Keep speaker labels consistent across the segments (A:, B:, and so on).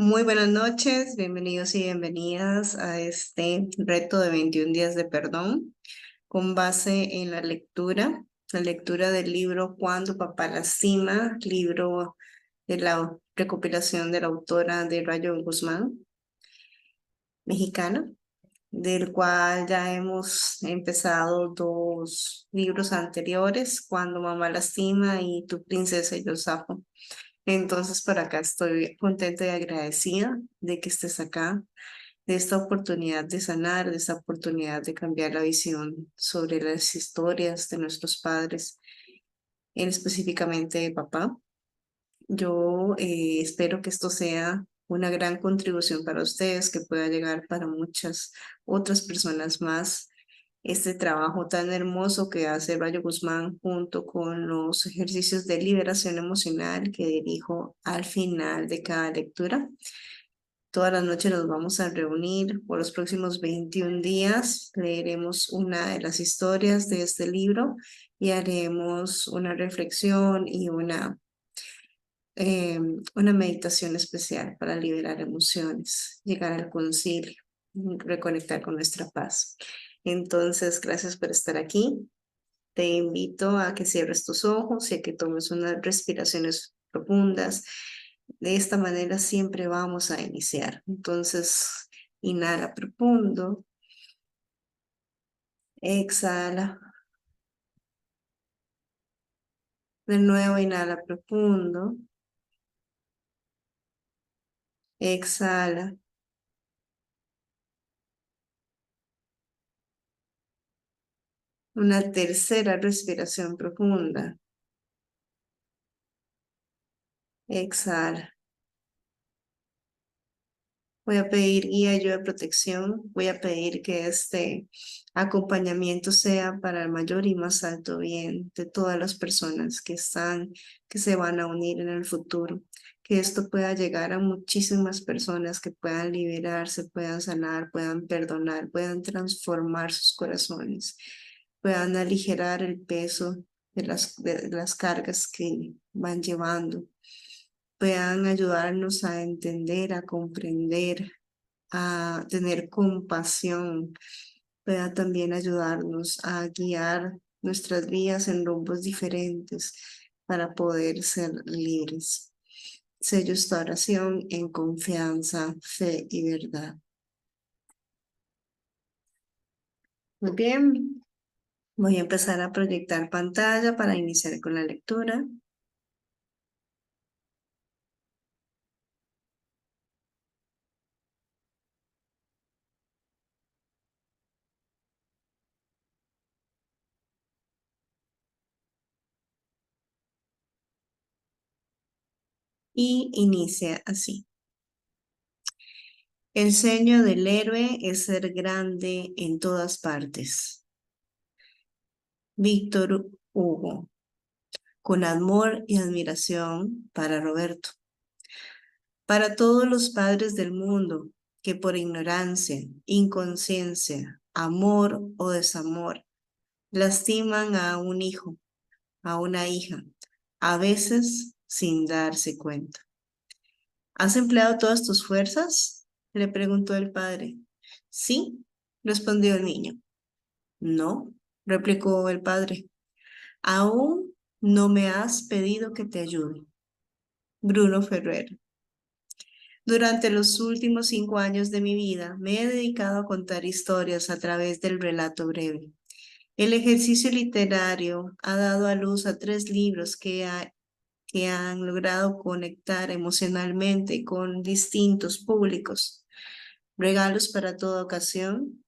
A: Muy buenas noches, bienvenidos y bienvenidas a este reto de 21 días de perdón con base en la lectura del libro Cuando papá lastima, libro de la recopilación de la autora de Rayo Guzmán, mexicana, del cual ya hemos empezado dos libros anteriores, Cuando mamá lastima y Tu princesa y yo sapo. Entonces, por acá estoy contenta y agradecida de que estés acá, de esta oportunidad de sanar, de esta oportunidad de cambiar la visión sobre las historias de nuestros padres, en específicamente de papá. Yo espero que esto sea una gran contribución para ustedes, que pueda llegar para muchas otras personas más. Este trabajo tan hermoso que hace Rayo Guzmán junto con los ejercicios de liberación emocional que dirijo al final de cada lectura. Todas las noches nos vamos a reunir por los próximos 21 días. Leeremos una de las historias de este libro y haremos una reflexión y una meditación especial para liberar emociones, llegar al concilio, reconectar con nuestra paz. Entonces, gracias por estar aquí. Te invito a que cierres tus ojos y a que tomes unas respiraciones profundas. De esta manera siempre vamos a iniciar. Entonces, inhala profundo, exhala. De nuevo, inhala profundo, exhala. Una tercera respiración profunda, exhala. Voy a pedir guía y ayuda de protección. Voy a pedir que este acompañamiento sea para el mayor y más alto bien de todas las personas que se van a unir en el futuro. Que esto pueda llegar a muchísimas personas que puedan liberarse, puedan sanar, puedan perdonar, puedan transformar sus corazones, puedan aligerar el peso de las cargas que van llevando, puedan ayudarnos a entender, a comprender, a tener compasión, pueda también ayudarnos a guiar nuestras vidas en rumbos diferentes para poder ser libres. Sello esta oración en confianza, fe y verdad. Muy bien, voy a empezar a proyectar pantalla para iniciar con la lectura. Y inicia así. El sueño del héroe es ser grande en todas partes. Víctor Hugo. Con amor y admiración para Roberto. Para todos los padres del mundo que por ignorancia, inconsciencia, amor o desamor lastiman a un hijo, a una hija, a veces sin darse cuenta. ¿Has empleado todas tus fuerzas?, le preguntó el padre. Sí, respondió el niño. No, replicó el padre. Aún no me has pedido que te ayude. Bruno Ferrer. Durante los últimos 5 años de mi vida me he dedicado a contar historias a través del relato breve. El ejercicio literario ha dado a luz a 3 libros que han logrado conectar emocionalmente con distintos públicos. Regalos para toda ocasión.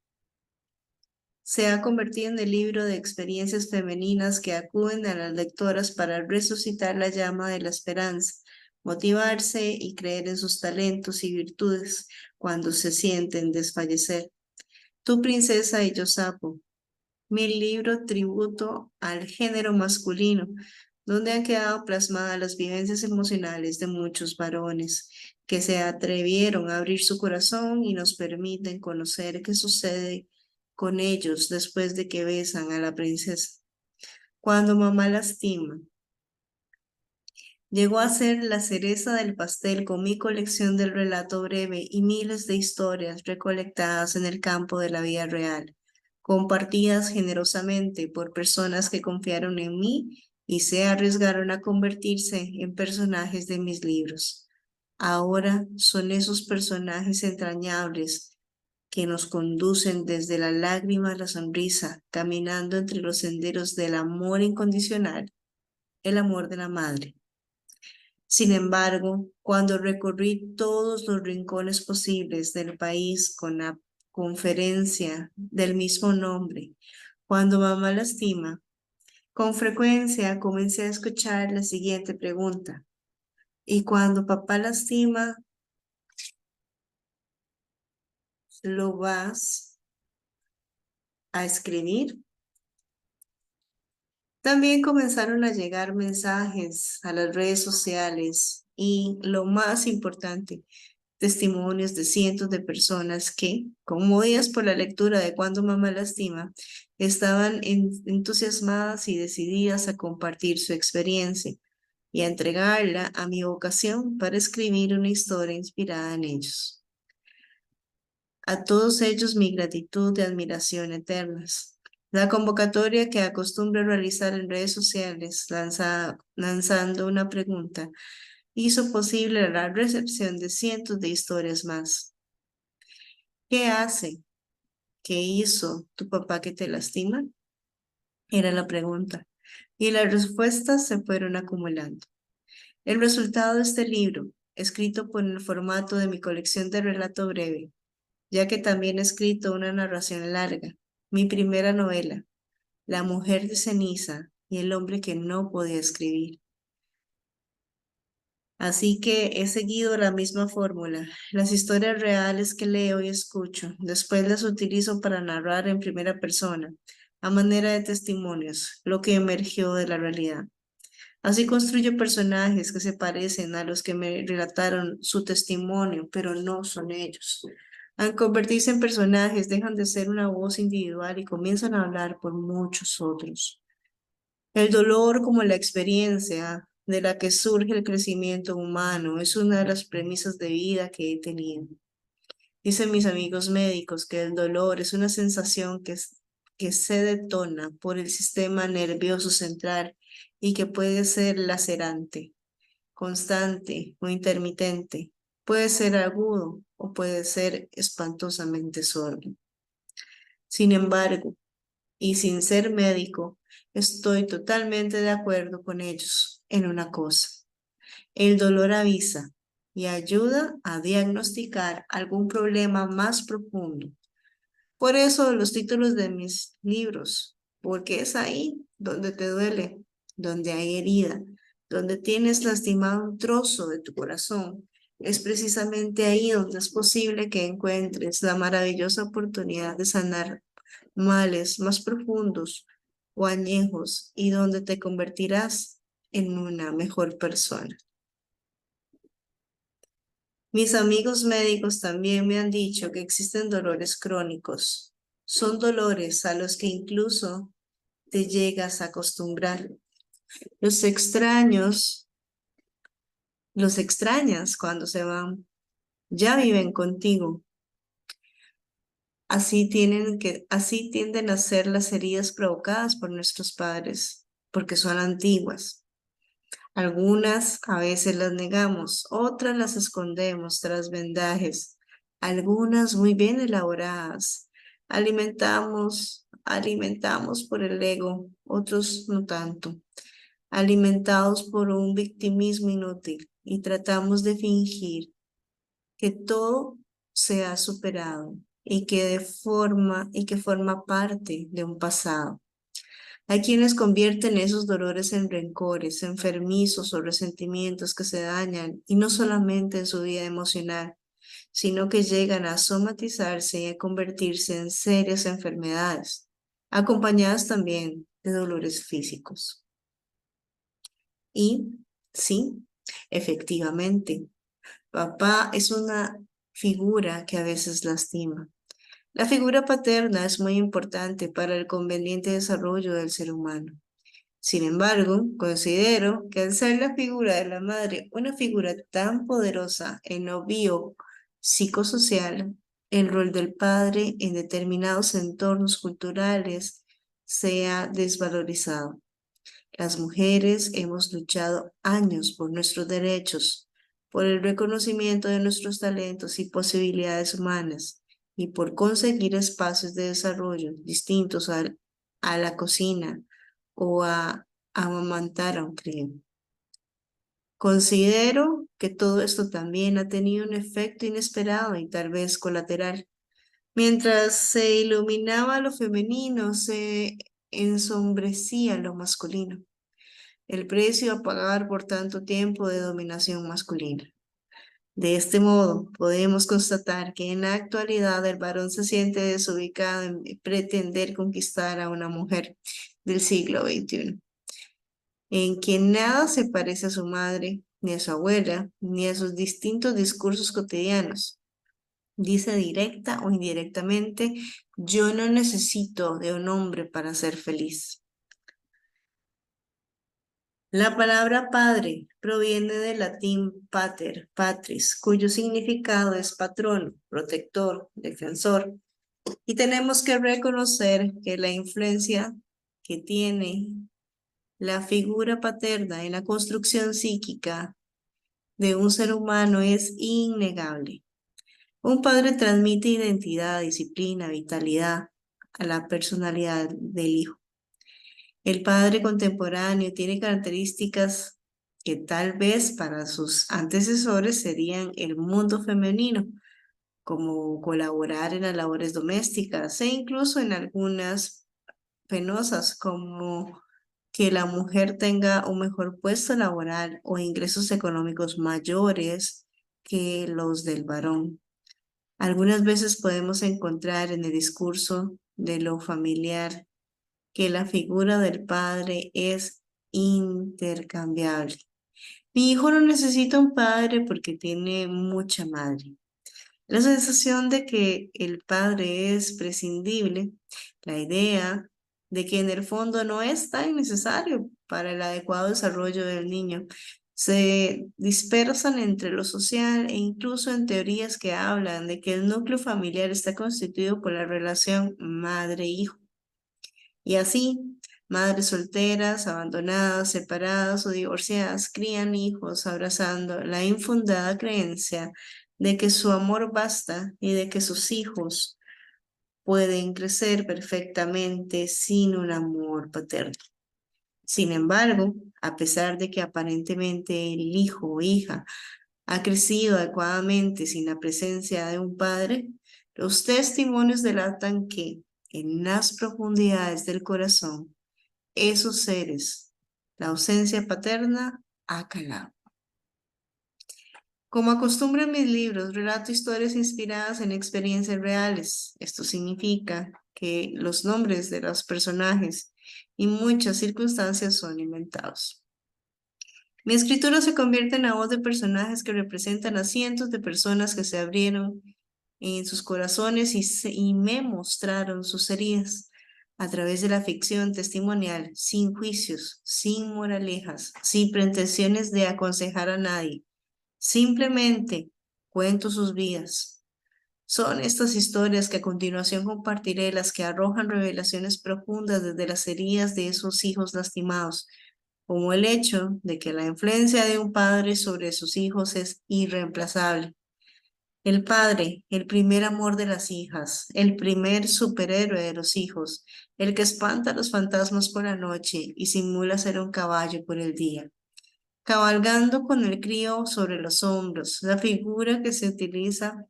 A: Se ha convertido en el libro de experiencias femeninas que acuden a las lectoras para resucitar la llama de la esperanza, motivarse y creer en sus talentos y virtudes cuando se sienten desfallecer. Tu princesa y yo sapo. Mi libro tributo al género masculino, donde han quedado plasmadas las vivencias emocionales de muchos varones que se atrevieron a abrir su corazón y nos permiten conocer qué sucede con ellos después de que besan a la princesa. Cuando mamá lastima. Llegó a ser la cereza del pastel con mi colección del relato breve y miles de historias recolectadas en el campo de la vida real, compartidas generosamente por personas que confiaron en mí y se arriesgaron a convertirse en personajes de mis libros. Ahora son esos personajes entrañables que nos conducen desde la lágrima a la sonrisa, caminando entre los senderos del amor incondicional, el amor de la madre. Sin embargo, cuando recorrí todos los rincones posibles del país con la conferencia del mismo nombre, cuando mamá lastima, con frecuencia comencé a escuchar la siguiente pregunta. ¿Y cuando papá lastima, lo vas a escribir? También comenzaron a llegar mensajes a las redes sociales y, lo más importante, testimonios de cientos de personas que, conmovidas por la lectura de Cuando mamá lastima, estaban entusiasmadas y decididas a compartir su experiencia y a entregarla a mi vocación para escribir una historia inspirada en ellos. A todos ellos mi gratitud y admiración eternas. La convocatoria que acostumbro realizar en redes sociales, lanzando una pregunta, hizo posible la recepción de cientos de historias más. ¿Qué hace? ¿Qué hizo tu papá que te lastima? Era la pregunta. Y las respuestas se fueron acumulando. El resultado de este libro, escrito por el formato de mi colección de relato breve, ya que también he escrito una narración larga, mi primera novela, La mujer de ceniza y el hombre que no podía escribir. Así que he seguido la misma fórmula. Las historias reales que leo y escucho, después las utilizo para narrar en primera persona, a manera de testimonios, lo que emergió de la realidad. Así construyo personajes que se parecen a los que me relataron su testimonio, pero no son ellos. Al convertirse en personajes, dejan de ser una voz individual y comienzan a hablar por muchos otros. El dolor como la experiencia de la que surge el crecimiento humano es una de las premisas de vida que he tenido. Dicen mis amigos médicos que el dolor es una sensación que se detona por el sistema nervioso central y que puede ser lacerante, constante o intermitente. Puede ser agudo o puede ser espantosamente sordo. Sin embargo, y sin ser médico, estoy totalmente de acuerdo con ellos en una cosa. El dolor avisa y ayuda a diagnosticar algún problema más profundo. Por eso los títulos de mis libros, porque es ahí donde te duele, donde hay herida, donde tienes lastimado un trozo de tu corazón. Es precisamente ahí donde es posible que encuentres la maravillosa oportunidad de sanar males más profundos o añejos y donde te convertirás en una mejor persona. Mis amigos médicos también me han dicho que existen dolores crónicos. Son dolores a los que incluso te llegas a acostumbrar. Los extraños, los extrañas cuando se van. Ya viven contigo. Así tienden a ser las heridas provocadas por nuestros padres, porque son antiguas. Algunas a veces las negamos, otras las escondemos tras vendajes, algunas muy bien elaboradas. Alimentamos por el ego, otros no tanto, alimentados por un victimismo inútil y tratamos de fingir que todo se ha superado y que forma parte de un pasado. Hay quienes convierten esos dolores en rencores, enfermizos o resentimientos que se dañan, y no solamente en su vida emocional, sino que llegan a somatizarse y a convertirse en serias enfermedades, acompañadas también de dolores físicos. Y sí, efectivamente, papá es una figura que a veces lastima. La figura paterna es muy importante para el conveniente desarrollo del ser humano. Sin embargo, considero que al ser la figura de la madre una figura tan poderosa en lo psicosocial, el rol del padre en determinados entornos culturales se ha desvalorizado. Las mujeres hemos luchado años por nuestros derechos, por el reconocimiento de nuestros talentos y posibilidades humanas, y por conseguir espacios de desarrollo distintos a la cocina o a amamantar a un crío. Considero que todo esto también ha tenido un efecto inesperado y tal vez colateral. Mientras se iluminaba lo femenino, se ensombrecía lo masculino. El precio a pagar por tanto tiempo de dominación masculina. De este modo, podemos constatar que en la actualidad el varón se siente desubicado en pretender conquistar a una mujer del siglo XXI, en quien nada se parece a su madre, ni a su abuela, ni a sus distintos discursos cotidianos. Dice directa o indirectamente, yo no necesito de un hombre para ser feliz. La palabra padre proviene del latín pater, patris, cuyo significado es patrono, protector, defensor. Y tenemos que reconocer que la influencia que tiene la figura paterna en la construcción psíquica de un ser humano es innegable. Un padre transmite identidad, disciplina, vitalidad a la personalidad del hijo. El padre contemporáneo tiene características que tal vez para sus antecesores serían el mundo femenino, como colaborar en las labores domésticas e incluso en algunas penosas, como que la mujer tenga un mejor puesto laboral o ingresos económicos mayores que los del varón. Algunas veces podemos encontrar en el discurso de lo familiar que la figura del padre es intercambiable. Mi hijo no necesita un padre porque tiene mucha madre. La sensación de que el padre es prescindible, la idea de que en el fondo no es tan necesario para el adecuado desarrollo del niño, se dispersan entre lo social e incluso en teorías que hablan de que el núcleo familiar está constituido por la relación madre-hijo. Y así, madres solteras, abandonadas, separadas o divorciadas crían hijos abrazando la infundada creencia de que su amor basta y de que sus hijos pueden crecer perfectamente sin un amor paterno. Sin embargo, a pesar de que aparentemente el hijo o hija ha crecido adecuadamente sin la presencia de un padre, los testimonios delatan que en las profundidades del corazón, esos seres, la ausencia paterna ha calado. Como acostumbro en mis libros, relato historias inspiradas en experiencias reales. Esto significa que los nombres de los personajes y muchas circunstancias son inventados. Mi escritura se convierte en la voz de personajes que representan a cientos de personas que se abrieron en sus corazones y me mostraron sus heridas a través de la ficción testimonial, sin juicios, sin moralejas, sin pretensiones de aconsejar a nadie. Simplemente cuento sus vidas. Son estas historias que a continuación compartiré las que arrojan revelaciones profundas desde las heridas de esos hijos lastimados, como el hecho de que la influencia de un padre sobre sus hijos es irreemplazable. El padre, el primer amor de las hijas, el primer superhéroe de los hijos, el que espanta a los fantasmas por la noche y simula ser un caballo por el día. Cabalgando con el crío sobre los hombros, la figura que se utiliza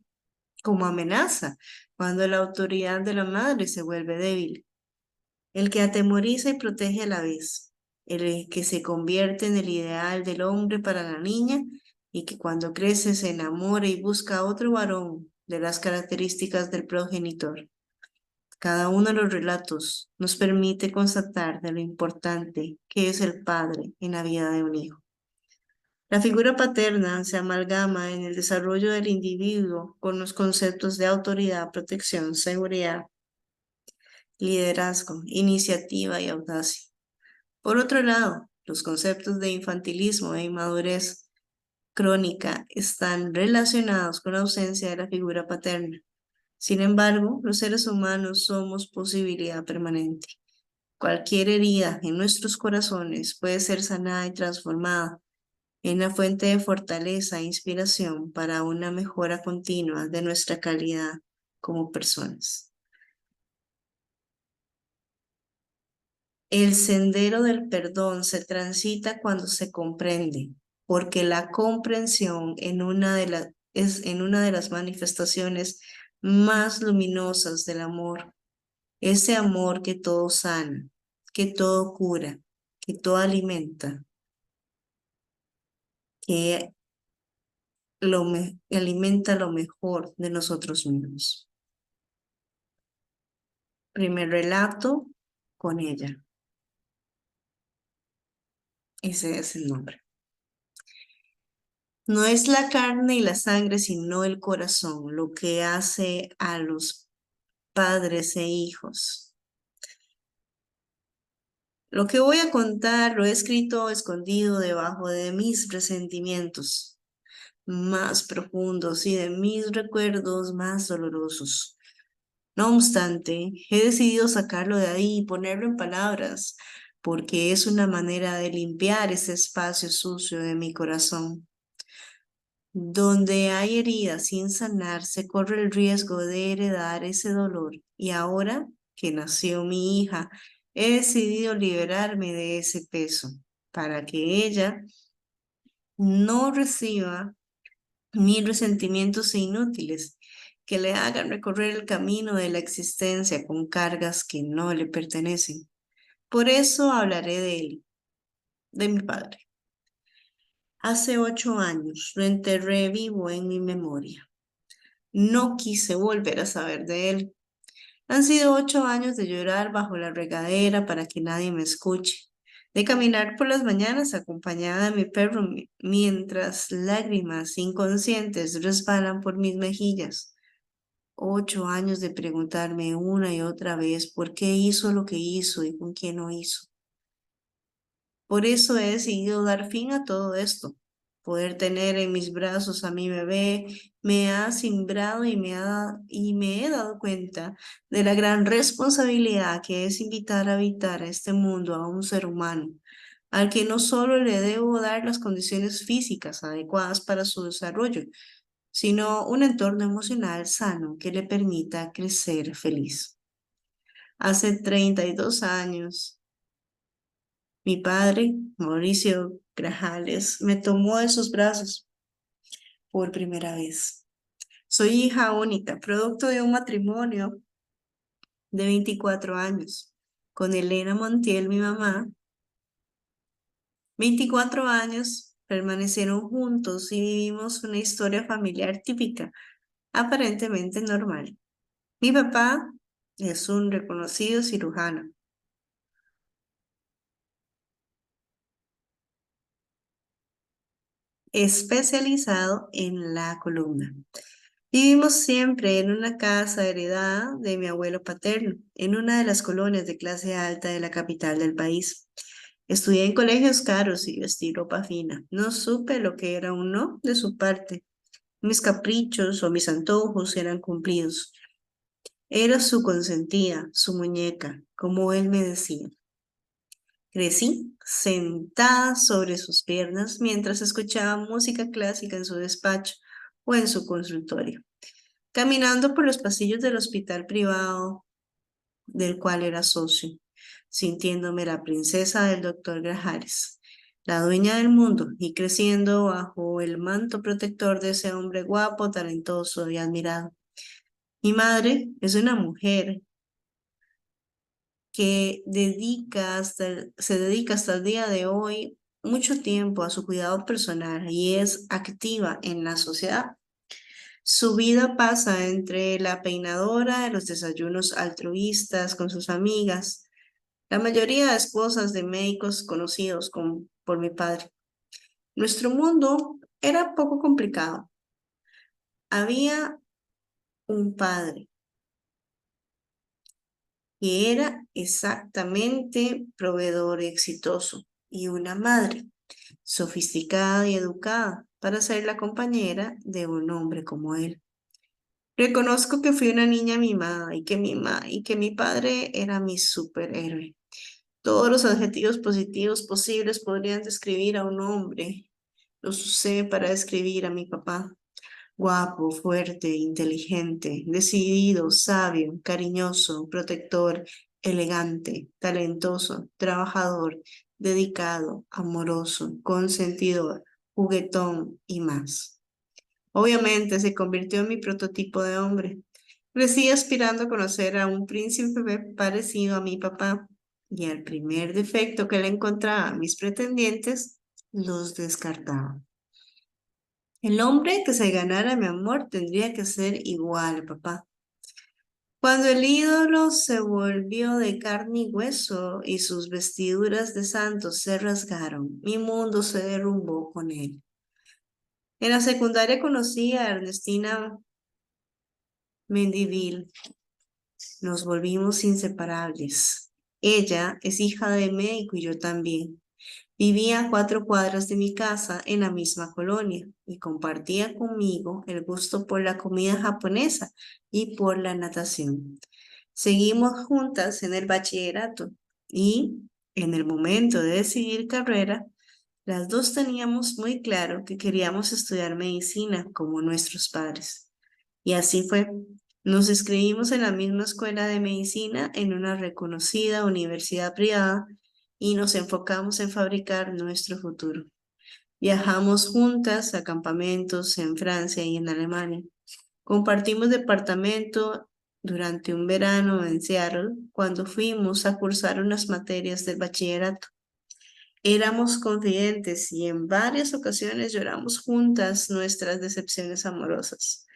A: como amenaza cuando la autoridad de la madre se vuelve débil. El que atemoriza y protege a la vez, el que se convierte en el ideal del hombre para la niña y que cuando crece se enamora y busca a otro varón de las características del progenitor. Cada uno de los relatos nos permite constatar de lo importante que es el padre en la vida de un hijo. La figura paterna se amalgama en el desarrollo del individuo con los conceptos de autoridad, protección, seguridad, liderazgo, iniciativa y audacia. Por otro lado, los conceptos de infantilismo e inmadurez crónica están relacionados con la ausencia de la figura paterna. Sin embargo, los seres humanos somos posibilidad permanente. Cualquier herida en nuestros corazones puede ser sanada y transformada en la fuente de fortaleza e inspiración para una mejora continua de nuestra calidad como personas. El sendero del perdón se transita cuando se comprende, porque la comprensión es en una de las manifestaciones más luminosas del amor, ese amor que todo sana, que todo cura, que todo alimenta, que alimenta lo mejor de nosotros mismos. Primer relato con ella. Ese es el nombre. No es la carne y la sangre, sino el corazón, lo que hace a los padres e hijos. Lo que voy a contar lo he escrito escondido debajo de mis resentimientos más profundos y de mis recuerdos más dolorosos. No obstante, he decidido sacarlo de ahí y ponerlo en palabras, porque es una manera de limpiar ese espacio sucio de mi corazón. Donde hay heridas sin sanar, se corre el riesgo de heredar ese dolor. Y ahora que nació mi hija, he decidido liberarme de ese peso para que ella no reciba mis resentimientos inútiles que le hagan recorrer el camino de la existencia con cargas que no le pertenecen. Por eso hablaré de él, de mi padre. Hace 8 años lo enterré vivo en mi memoria. No quise volver a saber de él. Han sido 8 años de llorar bajo la regadera para que nadie me escuche, de caminar por las mañanas acompañada de mi perro mientras lágrimas inconscientes resbalan por mis mejillas. 8 años de preguntarme una y otra vez por qué hizo lo que hizo y con quién lo hizo. Por eso he decidido dar fin a todo esto. Poder tener en mis brazos a mi bebé me ha simbrado y me he dado cuenta de la gran responsabilidad que es invitar a habitar a este mundo a un ser humano, al que no solo le debo dar las condiciones físicas adecuadas para su desarrollo, sino un entorno emocional sano que le permita crecer feliz. Hace 32 años mi padre, Mauricio Grajales, me tomó de sus brazos por primera vez. Soy hija única, producto de un matrimonio de 24 años. Con Elena Montiel, mi mamá, 24 años permanecieron juntos y vivimos una historia familiar típica, aparentemente normal. Mi papá es un reconocido cirujano, especializado en la columna. Vivimos siempre en una casa heredada de mi abuelo paterno, en una de las colonias de clase alta de la capital del país. Estudié en colegios caros y vestí ropa fina. No supe lo que era un no de su parte. Mis caprichos o mis antojos eran cumplidos. Era su consentida, su muñeca, como él me decía. Crecí sentada sobre sus piernas mientras escuchaba música clásica en su despacho o en su consultorio, caminando por los pasillos del hospital privado del cual era socio, sintiéndome la princesa del doctor Grajares, la dueña del mundo, y creciendo bajo el manto protector de ese hombre guapo, talentoso y admirado. Mi madre es una mujer que se dedica hasta el día de hoy mucho tiempo a su cuidado personal y es activa en la sociedad. Su vida pasa entre la peinadora, los desayunos altruistas con sus amigas, la mayoría de esposas de médicos conocidos por mi padre. Nuestro mundo era poco complicado. Había un padre que era exactamente proveedor exitoso y una madre sofisticada y educada para ser la compañera de un hombre como él. Reconozco que fui una niña mimada y que mi padre era mi superhéroe. Todos los adjetivos positivos posibles podrían describir a un hombre. Los usé para describir a mi papá. Guapo, fuerte, inteligente, decidido, sabio, cariñoso, protector, elegante, talentoso, trabajador, dedicado, amoroso, consentidor, juguetón y más. Obviamente se convirtió en mi prototipo de hombre. Crecí aspirando a conocer a un príncipe parecido a mi papá, y al primer defecto que le encontraba a mis pretendientes, los descartaba. El hombre que se ganara mi amor tendría que ser igual, papá. Cuando el ídolo se volvió de carne y hueso y sus vestiduras de santo se rasgaron, mi mundo se derrumbó con él. En la secundaria conocí a Ernestina Mendivil. Nos volvimos inseparables. Ella es hija de médico y yo también. Vivía a 4 cuadras de mi casa en la misma colonia y compartía conmigo el gusto por la comida japonesa y por la natación. Seguimos juntas en el bachillerato y en el momento de decidir carrera, las dos teníamos muy claro que queríamos estudiar medicina como nuestros padres. Y así fue. Nos inscribimos en la misma escuela de medicina en una reconocida universidad privada y nos enfocamos en fabricar nuestro futuro. Viajamos juntas a campamentos en Francia y en Alemania. Compartimos departamento durante un verano en Seattle cuando fuimos a cursar unas materias del bachillerato. Éramos confidentes y en varias ocasiones lloramos juntas nuestras decepciones amorosas.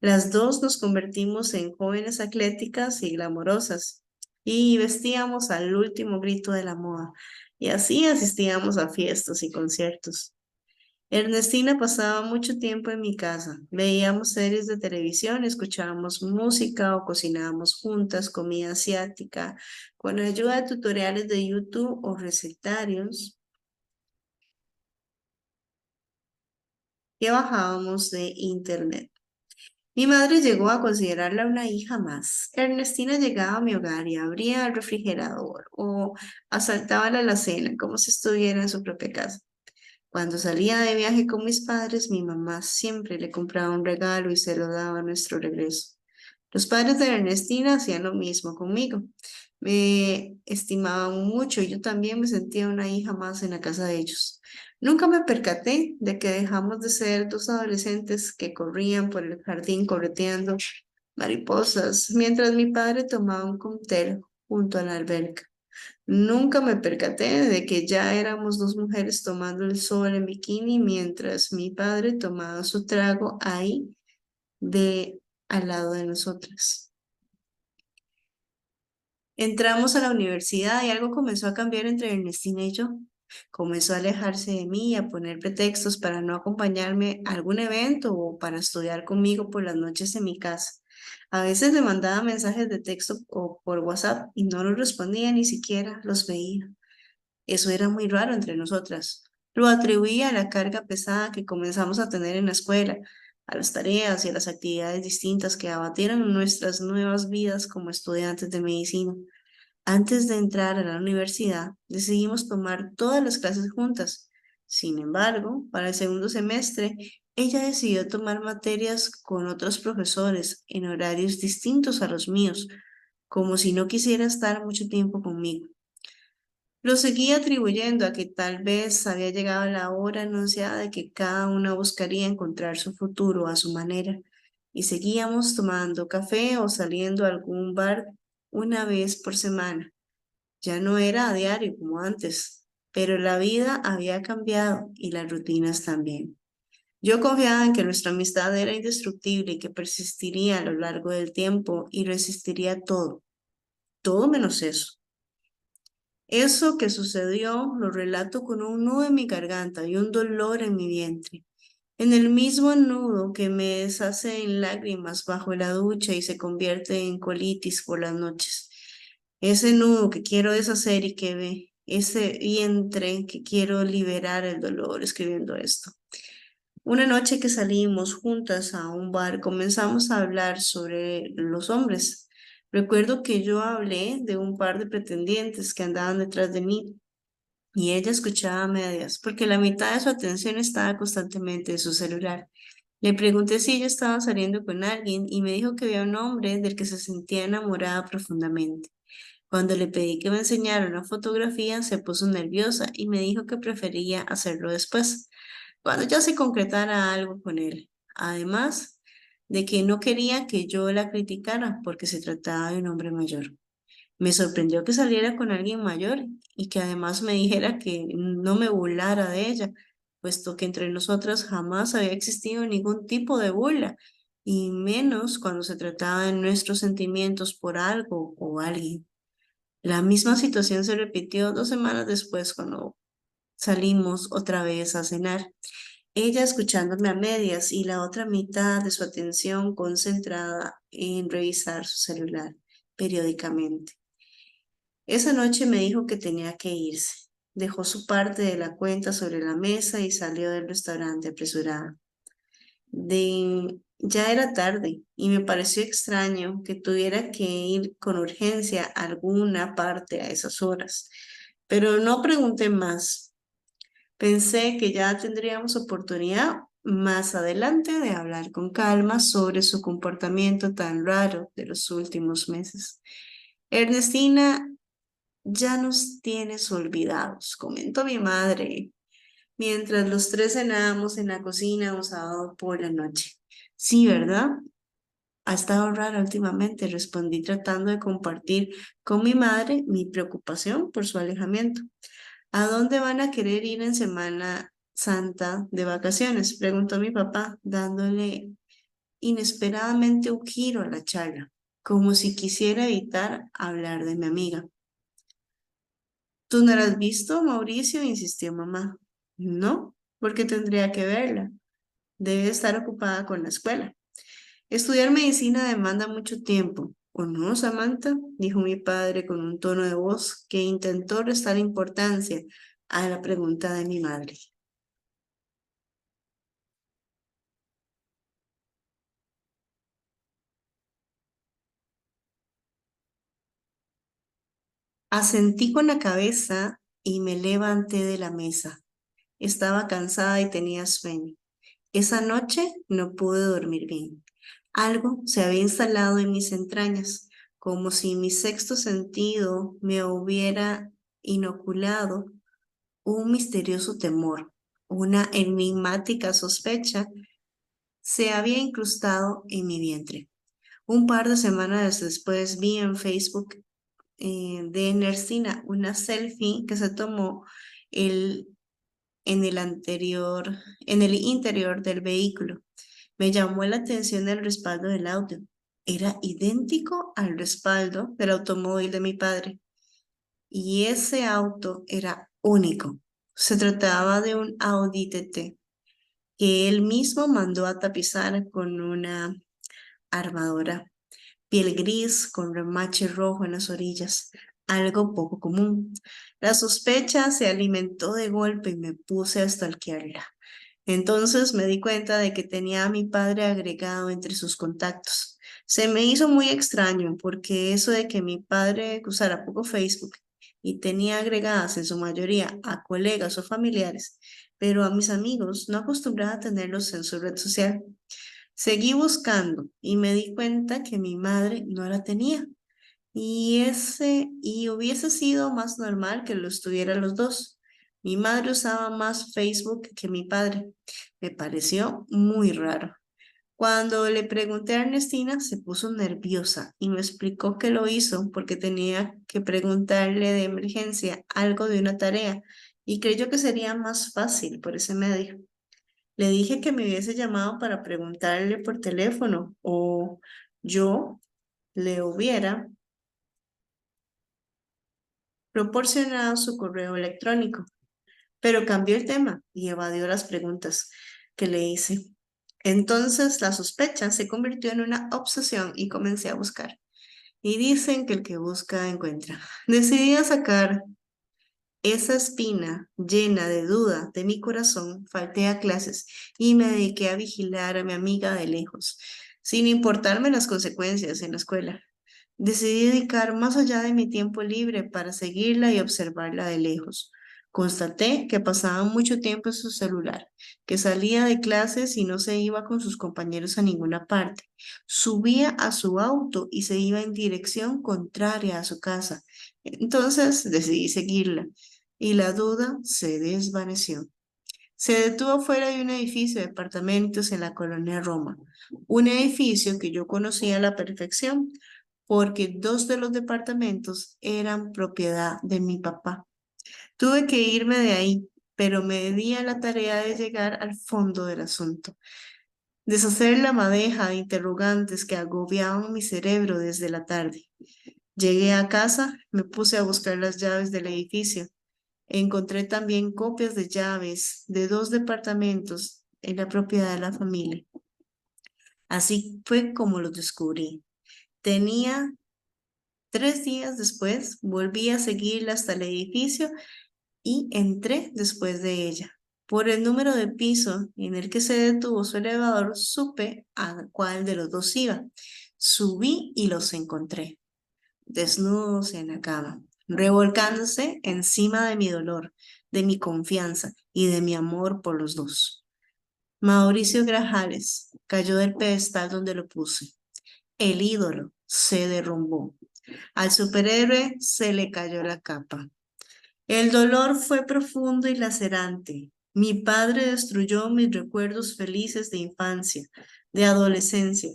A: Las dos nos convertimos en jóvenes atléticas y glamorosas y vestíamos al último grito de la moda y así asistíamos a fiestas y conciertos. Ernestina pasaba mucho tiempo en mi casa. Veíamos series de televisión, escuchábamos música o cocinábamos juntas comida asiática con ayuda de tutoriales de YouTube o recetarios que bajábamos de internet. Mi madre llegó a considerarla una hija más. Ernestina llegaba a mi hogar y abría el refrigerador o asaltaba la alacena como si estuviera en su propia casa. Cuando salía de viaje con mis padres, mi mamá siempre le compraba un regalo y se lo daba a nuestro regreso. Los padres de Ernestina hacían lo mismo conmigo. Me estimaban mucho y yo también me sentía una hija más en la casa de ellos. Nunca me percaté de que dejamos de ser dos adolescentes que corrían por el jardín correteando mariposas mientras mi padre tomaba un cóctel junto a la alberca. Nunca me percaté de que ya éramos dos mujeres tomando el sol en bikini mientras mi padre tomaba su trago ahí de al lado de nosotras. Entramos a la universidad y algo comenzó a cambiar entre Ernestina y yo. Comenzó a alejarse de mí y a poner pretextos para no acompañarme a algún evento o para estudiar conmigo por las noches en mi casa. A veces le mandaba mensajes de texto o por WhatsApp y no los respondía, ni siquiera los veía. Eso era muy raro entre nosotras. Lo atribuía a la carga pesada que comenzamos a tener en la escuela, a las tareas y a las actividades distintas que abatieron nuestras nuevas vidas como estudiantes de medicina. Antes de entrar a la universidad, decidimos tomar todas las clases juntas. Sin embargo, para el segundo semestre, ella decidió tomar materias con otros profesores en horarios distintos a los míos, como si no quisiera estar mucho tiempo conmigo. Lo seguí atribuyendo a que tal vez había llegado la hora anunciada de que cada una buscaría encontrar su futuro a su manera, y seguíamos tomando café o saliendo a algún bar una vez por semana. Ya no era a diario como antes, pero la vida había cambiado y las rutinas también. Yo confiaba en que nuestra amistad era indestructible y que persistiría a lo largo del tiempo y resistiría todo, todo menos eso. Eso que sucedió lo relato con un nudo en mi garganta y un dolor en mi vientre. En el mismo nudo que me deshace en lágrimas bajo la ducha y se convierte en colitis por las noches. ese nudo que quiero deshacer y que ve, ese vientre que quiero liberar el dolor escribiendo esto. Una noche que salimos juntas a un bar, comenzamos a hablar sobre los hombres. Recuerdo que yo hablé de un par de pretendientes que andaban detrás de mí y ella escuchaba a medias, porque la mitad de su atención estaba constantemente en su celular. Le pregunté si ella estaba saliendo con alguien y me dijo que había un hombre del que se sentía enamorada profundamente. Cuando le pedí que me enseñara una fotografía, se puso nerviosa y me dijo que prefería hacerlo después, cuando ya se concretara algo con él. Además de que no quería que yo la criticara porque se trataba de un hombre mayor. Me sorprendió que saliera con alguien mayor y que además me dijera que no me burlara de ella, puesto que entre nosotras jamás había existido ningún tipo de burla, y menos cuando se trataba de nuestros sentimientos por algo o alguien. La misma situación se repitió 2 semanas después cuando salimos otra vez a cenar. Ella escuchándome a medias y la otra mitad de su atención concentrada en revisar su celular periódicamente. Esa noche me dijo que tenía que irse. Dejó su parte de la cuenta sobre la mesa y salió del restaurante apresurada. Ya era tarde y me pareció extraño que tuviera que ir con urgencia a alguna parte a esas horas. Pero no pregunté más. Pensé que ya tendríamos oportunidad más adelante de hablar con calma sobre su comportamiento tan raro de los últimos meses. Ernestina ya nos tienes olvidados, comentó mi madre, mientras los tres cenábamos en la cocina un sábado por la noche. Sí, ¿verdad? Ha estado rara últimamente, respondí tratando de compartir con mi madre mi preocupación por su alejamiento. ¿A dónde van a querer ir en Semana Santa de vacaciones? Preguntó mi papá, dándole inesperadamente un giro a la charla, como si quisiera evitar hablar de mi amiga. ¿Tú no la has visto, Mauricio? Insistió mamá. No, porque tendría que verla. Debe estar ocupada con la escuela. Estudiar medicina demanda mucho tiempo. ¿O no, Samantha? Dijo mi padre con un tono de voz que intentó restar importancia a la pregunta de mi madre. Asentí con la cabeza y me levanté de la mesa. Estaba cansada y tenía sueño. Esa noche no pude dormir bien. Algo se había instalado en mis entrañas, como si mi sexto sentido me hubiera inoculado un misterioso temor. Una enigmática sospecha se había incrustado en mi vientre. Un par de semanas después vi en Facebook de Nercina una selfie que se tomó el, en el anterior, en el interior del vehículo. Me llamó la atención el respaldo del auto. Era idéntico al respaldo del automóvil de mi padre. Y ese auto era único. Se trataba de un Audi TT que él mismo mandó a tapizar con una armadura piel gris con remache rojo en las orillas, algo poco común. La sospecha se alimentó de golpe y me puse a stalkearla. Entonces me di cuenta de que tenía a mi padre agregado entre sus contactos. Se me hizo muy extraño porque eso de que mi padre usara poco Facebook y tenía agregadas en su mayoría a colegas o familiares, pero a mis amigos no acostumbraba a tenerlos en su red social. Seguí buscando y me di cuenta que mi madre no la tenía. Y hubiese sido más normal que los tuvieran los dos. Mi madre usaba más Facebook que mi padre. Me pareció muy raro. Cuando le pregunté a Ernestina, se puso nerviosa y me explicó que lo hizo porque tenía que preguntarle de emergencia algo de una tarea y creyó que sería más fácil por ese medio. Le dije que me hubiese llamado para preguntarle por teléfono o yo le hubiera proporcionado su correo electrónico, pero cambió el tema y evadió las preguntas que le hice. Entonces la sospecha se convirtió en una obsesión y comencé a buscar. Y dicen que el que busca encuentra. Decidí sacar esa espina llena de duda de mi corazón, falté a clases y me dediqué a vigilar a mi amiga de lejos, sin importarme las consecuencias en la escuela. Decidí dedicar más allá de mi tiempo libre para seguirla y observarla de lejos. Constaté que pasaba mucho tiempo en su celular, que salía de clases y no se iba con sus compañeros a ninguna parte. Subía a su auto y se iba en dirección contraria a su casa. Entonces decidí seguirla y la duda se desvaneció. Se detuvo fuera de un edificio de apartamentos en la colonia Roma, un edificio que yo conocía a la perfección porque dos de los departamentos eran propiedad de mi papá. Tuve que irme de ahí, pero me di a la tarea de llegar al fondo del asunto, deshacer la madeja de interrogantes que agobiaban mi cerebro desde la tarde. Llegué a casa, me puse a buscar las llaves del edificio. Encontré también copias de llaves de dos departamentos en la propiedad de la familia. Así fue como los descubrí. Tenía 3 días después, volví a seguirla hasta el edificio y entré después de ella. Por el número de piso en el que se detuvo su elevador, supe a cuál de los dos iba. Subí y los encontré, desnudos en la cama, revolcándose encima de mi dolor, de mi confianza y de mi amor por los dos. Mauricio Grajales cayó del pedestal donde lo puse. El ídolo se derrumbó. Al superhéroe se le cayó la capa. El dolor fue profundo y lacerante. Mi padre destruyó mis recuerdos felices de infancia, de adolescencia.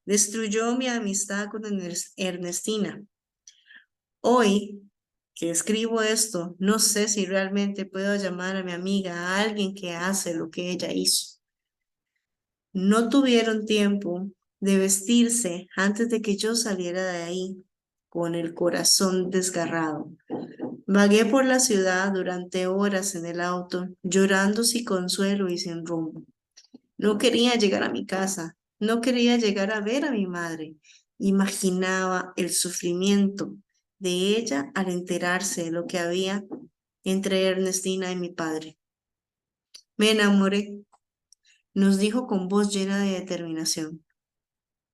A: Destruyó mi amistad con Ernestina. Hoy que escribo esto, no sé si realmente puedo llamar a mi amiga a alguien que hace lo que ella hizo. No tuvieron tiempo de vestirse antes de que yo saliera de ahí, con el corazón desgarrado. Vagué por la ciudad durante horas en el auto, llorando sin consuelo y sin rumbo. No quería llegar a mi casa, no quería llegar a ver a mi madre. Imaginaba el sufrimiento de ella al enterarse de lo que había entre Ernestina y mi padre. Me enamoré, nos dijo con voz llena de determinación.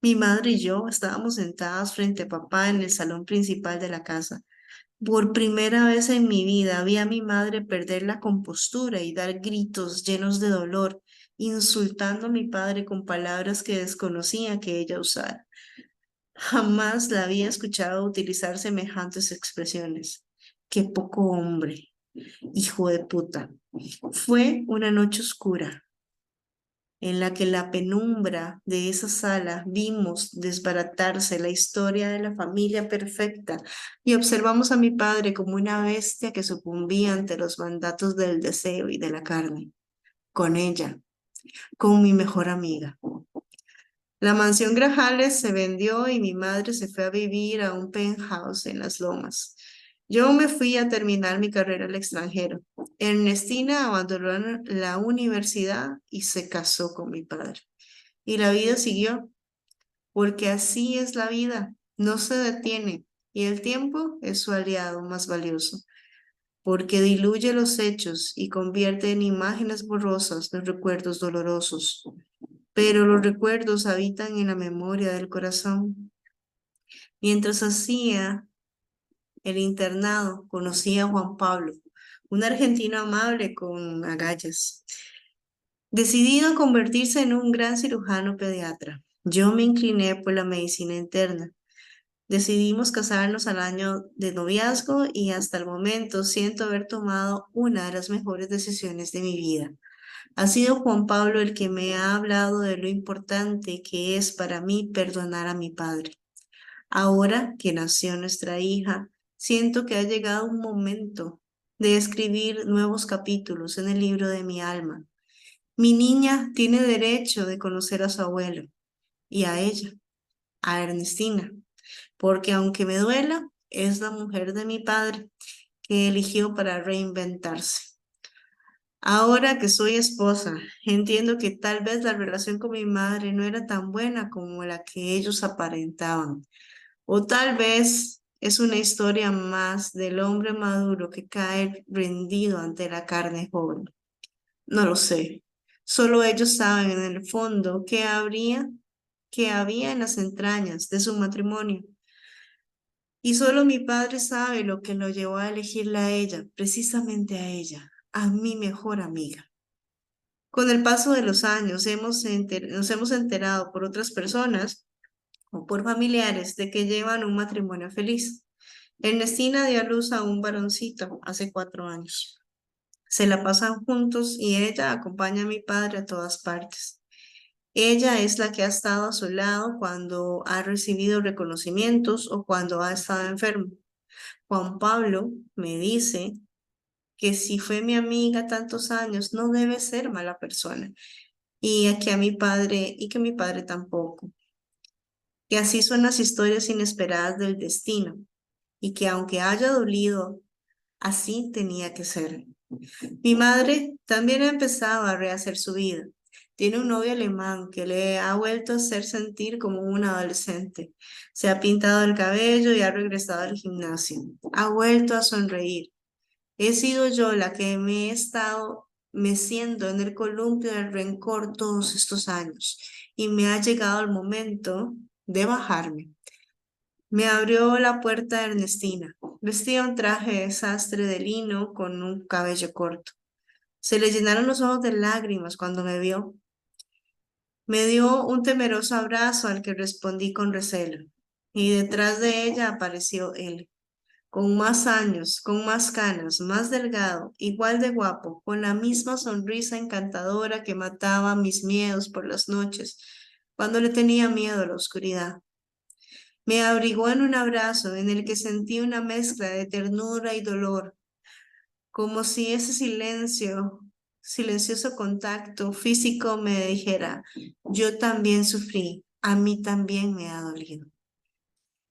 A: Mi madre y yo estábamos sentadas frente a papá en el salón principal de la casa. Por primera vez en mi vida vi a mi madre perder la compostura y dar gritos llenos de dolor, insultando a mi padre con palabras que desconocía que ella usara. Jamás la había escuchado utilizar semejantes expresiones. Qué poco hombre, hijo de puta. Fue una noche oscura en la que la penumbra de esa sala vimos desbaratarse la historia de la familia perfecta y observamos a mi padre como una bestia que sucumbía ante los mandatos del deseo y de la carne. Con ella, con mi mejor amiga. La mansión Grajales se vendió y mi madre se fue a vivir a un penthouse en las Lomas. Yo me fui a terminar mi carrera al extranjero. Ernestina abandonó la universidad y se casó con mi padre. Y la vida siguió, porque así es la vida, no se detiene y el tiempo es su aliado más valioso, porque diluye los hechos y convierte en imágenes borrosas los recuerdos dolorosos. Pero los recuerdos habitan en la memoria del corazón. Mientras hacía el internado, conocí a Juan Pablo, un argentino amable con agallas, decidido a convertirse en un gran cirujano pediatra. Yo me incliné por la medicina interna. Decidimos casarnos al año de noviazgo y hasta el momento siento haber tomado una de las mejores decisiones de mi vida. Ha sido Juan Pablo el que me ha hablado de lo importante que es para mí perdonar a mi padre. Ahora que nació nuestra hija, siento que ha llegado un momento de escribir nuevos capítulos en el libro de mi alma. Mi niña tiene derecho de conocer a su abuelo y a ella, a Ernestina, porque aunque me duela, es la mujer de mi padre que eligió para reinventarse. Ahora que soy esposa, entiendo que tal vez la relación con mi madre no era tan buena como la que ellos aparentaban. O tal vez es una historia más del hombre maduro que cae rendido ante la carne joven. No lo sé. Solo ellos saben en el fondo qué había en las entrañas de su matrimonio. Y solo mi padre sabe lo que lo llevó a elegirla a ella, precisamente a ella, a mi mejor amiga. Con el paso de los años nos hemos enterado por otras personas o por familiares de que llevan un matrimonio feliz. Ernestina dio a luz a un varoncito hace 4 años. Se la pasan juntos y ella acompaña a mi padre a todas partes. Ella es la que ha estado a su lado cuando ha recibido reconocimientos o cuando ha estado enfermo. Juan Pablo me dice que si fue mi amiga tantos años, no debe ser mala persona. Y que mi padre tampoco. Que así son las historias inesperadas del destino. Y que aunque haya dolido, así tenía que ser. Mi madre también ha empezado a rehacer su vida. Tiene un novio alemán que le ha vuelto a hacer sentir como un adolescente. Se ha pintado el cabello y ha regresado al gimnasio. Ha vuelto a sonreír. He sido yo la que me he estado meciendo en el columpio del rencor todos estos años y me ha llegado el momento de bajarme. Me abrió la puerta Ernestina. Vestía un traje de sastre de lino con un cabello corto. Se le llenaron los ojos de lágrimas cuando me vio. Me dio un temeroso abrazo al que respondí con recelo. Y detrás de ella apareció él, con más años, con más canas, más delgado, igual de guapo, con la misma sonrisa encantadora que mataba mis miedos por las noches, cuando le tenía miedo a la oscuridad. Me abrigó en un abrazo en el que sentí una mezcla de ternura y dolor, como si ese silencioso contacto físico me dijera, yo también sufrí, a mí también me ha dolido.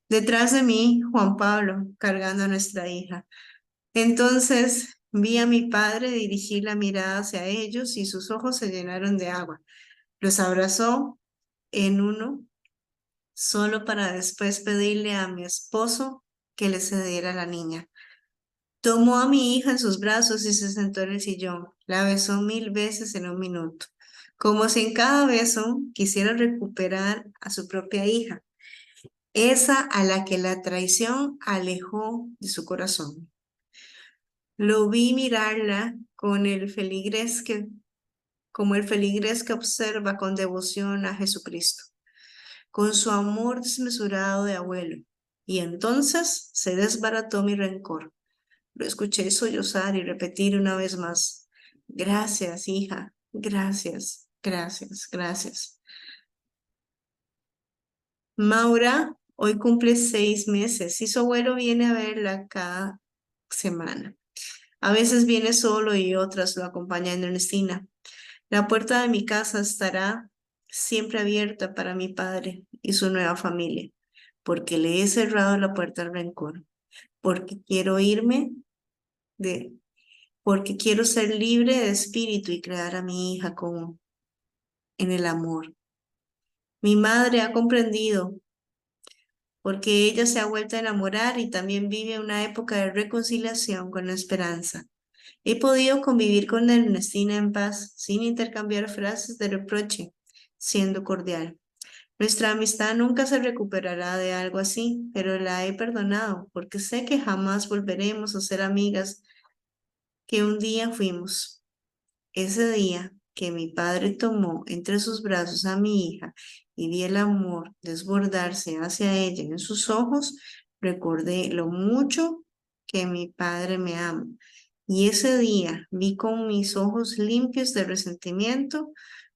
A: Detrás de mí, Juan Pablo, cargando a nuestra hija. Entonces vi a mi padre dirigir la mirada hacia ellos y sus ojos se llenaron de agua. Los abrazó en uno, solo para después pedirle a mi esposo que le cediera a la niña. Tomó a mi hija en sus brazos y se sentó en el sillón. La besó 1000 veces en un minuto, como si en cada beso quisiera recuperar a su propia hija, esa a la que la traición alejó de su corazón. Lo vi mirarla como el feligrés que observa con devoción a Jesucristo, con su amor desmesurado de abuelo. Y entonces se desbarató mi rencor. Lo escuché sollozar y repetir una vez más, gracias, hija, gracias, gracias, gracias. Maura hoy cumple 6 meses y su abuelo viene a verla cada semana. A veces viene solo y otras lo acompañan en Ernestina. La puerta de mi casa estará siempre abierta para mi padre y su nueva familia, porque le he cerrado la puerta al rencor, porque quiero irme de porque quiero ser libre de espíritu y crear a mi hija como en el amor. Mi madre ha comprendido porque ella se ha vuelto a enamorar y también vive una época de reconciliación con la esperanza. He podido convivir con Ernestina en paz, sin intercambiar frases de reproche, siendo cordial. Nuestra amistad nunca se recuperará de algo así, pero la he perdonado porque sé que jamás volveremos a ser amigas que un día fuimos. Ese día que mi padre tomó entre sus brazos a mi hija y vi el amor desbordarse hacia ella en sus ojos, recordé lo mucho que mi padre me ama. Y ese día vi con mis ojos limpios de resentimiento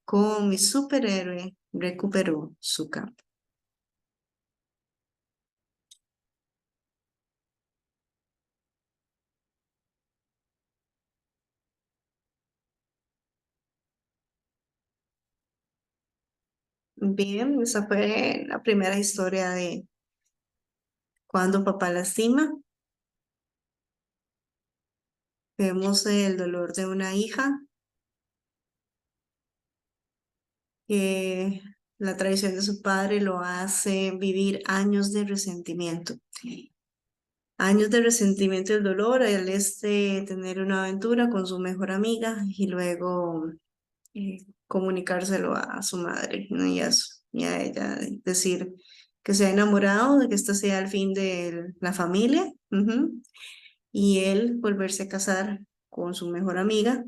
A: cómo mi superhéroe recuperó su capa. Bien, esa fue la primera historia de cuando papá lastima. Vemos el dolor de una hija que la traición de su padre lo hace vivir años de resentimiento. Años de resentimiento y el dolor, el tener una aventura con su mejor amiga y luego comunicárselo a su madre, ¿no? Y a ella, decir que se ha enamorado, de que este sea el fin de la familia, ujú, y él volverse a casar con su mejor amiga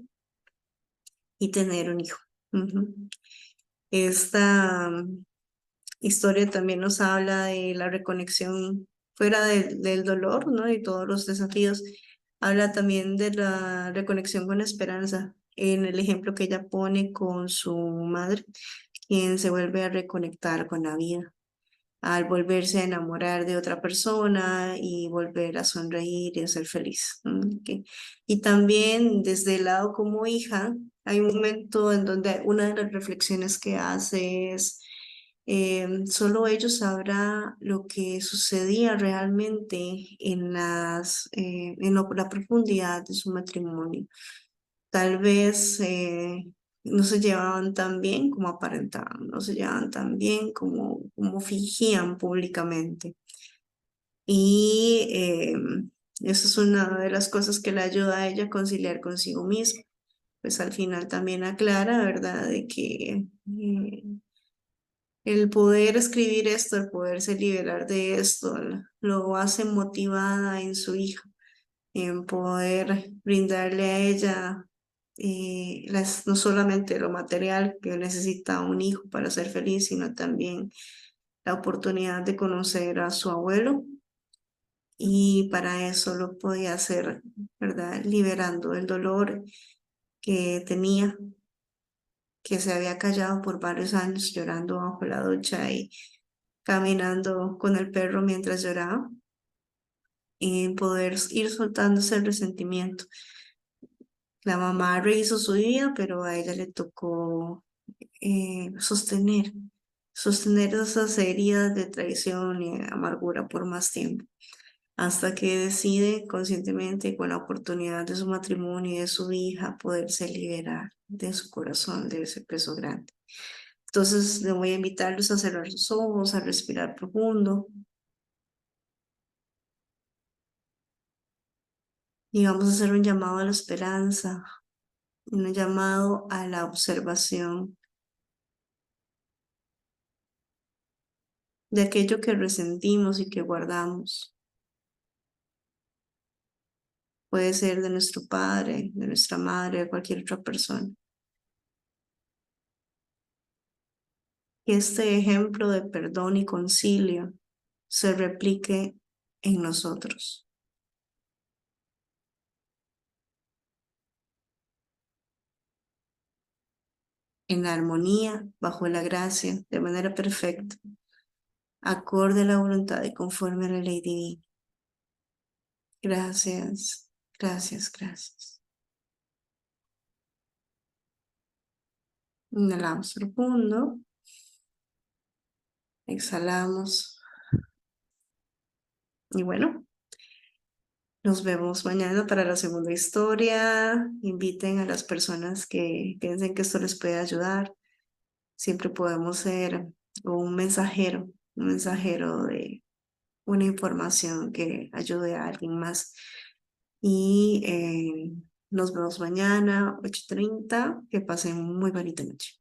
A: y tener un hijo. Ujú. Esta historia también nos habla de la reconexión fuera del dolor, ¿no? Y todos los desafíos. Habla también de la reconexión con la esperanza, en el ejemplo que ella pone con su madre, quien se vuelve a reconectar con la vida al volverse a enamorar de otra persona y volver a sonreír y a ser feliz. Ok. Y también desde el lado como hija, hay un momento en donde una de las reflexiones que hace es, solo ellos sabrá lo que sucedía realmente la profundidad de su matrimonio. Tal vez no se llevaban tan bien como aparentaban, no se llevaban tan bien como fingían públicamente. Y eso es una de las cosas que le ayuda a ella a conciliar consigo misma. Pues al final también aclara, ¿verdad?, de que el poder escribir esto, el poderse liberar de esto, lo hace motivada en su hija, en poder brindarle a ella no solamente lo material que necesita un hijo para ser feliz, sino también la oportunidad de conocer a su abuelo. Y para eso lo podía hacer, ¿verdad? Liberando el dolor que tenía, que se había callado por varios años llorando bajo la ducha y caminando con el perro mientras lloraba, y poder ir soltando ese resentimiento. La mamá rehizo su vida, pero a ella le tocó sostener esas heridas de traición y amargura por más tiempo, hasta que decide conscientemente, con la oportunidad de su matrimonio y de su hija, poderse liberar de su corazón, de ese peso grande. Entonces, le voy a invitarlos a cerrar sus ojos, a respirar profundo y vamos a hacer un llamado a la esperanza, un llamado a la observación de aquello que resentimos y que guardamos. Puede ser de nuestro padre, de nuestra madre, de cualquier otra persona. Que este ejemplo de perdón y concilio se replique en nosotros, en la armonía, bajo la gracia, de manera perfecta, acorde a la voluntad y conforme a la ley divina. Gracias, gracias, gracias. Inhalamos profundo, exhalamos y bueno, nos vemos mañana para la segunda historia. Inviten a las personas que piensen que esto les puede ayudar. Siempre podemos ser un mensajero de una información que ayude a alguien más. Y nos vemos mañana, 8:30. Que pasen muy bonita noche.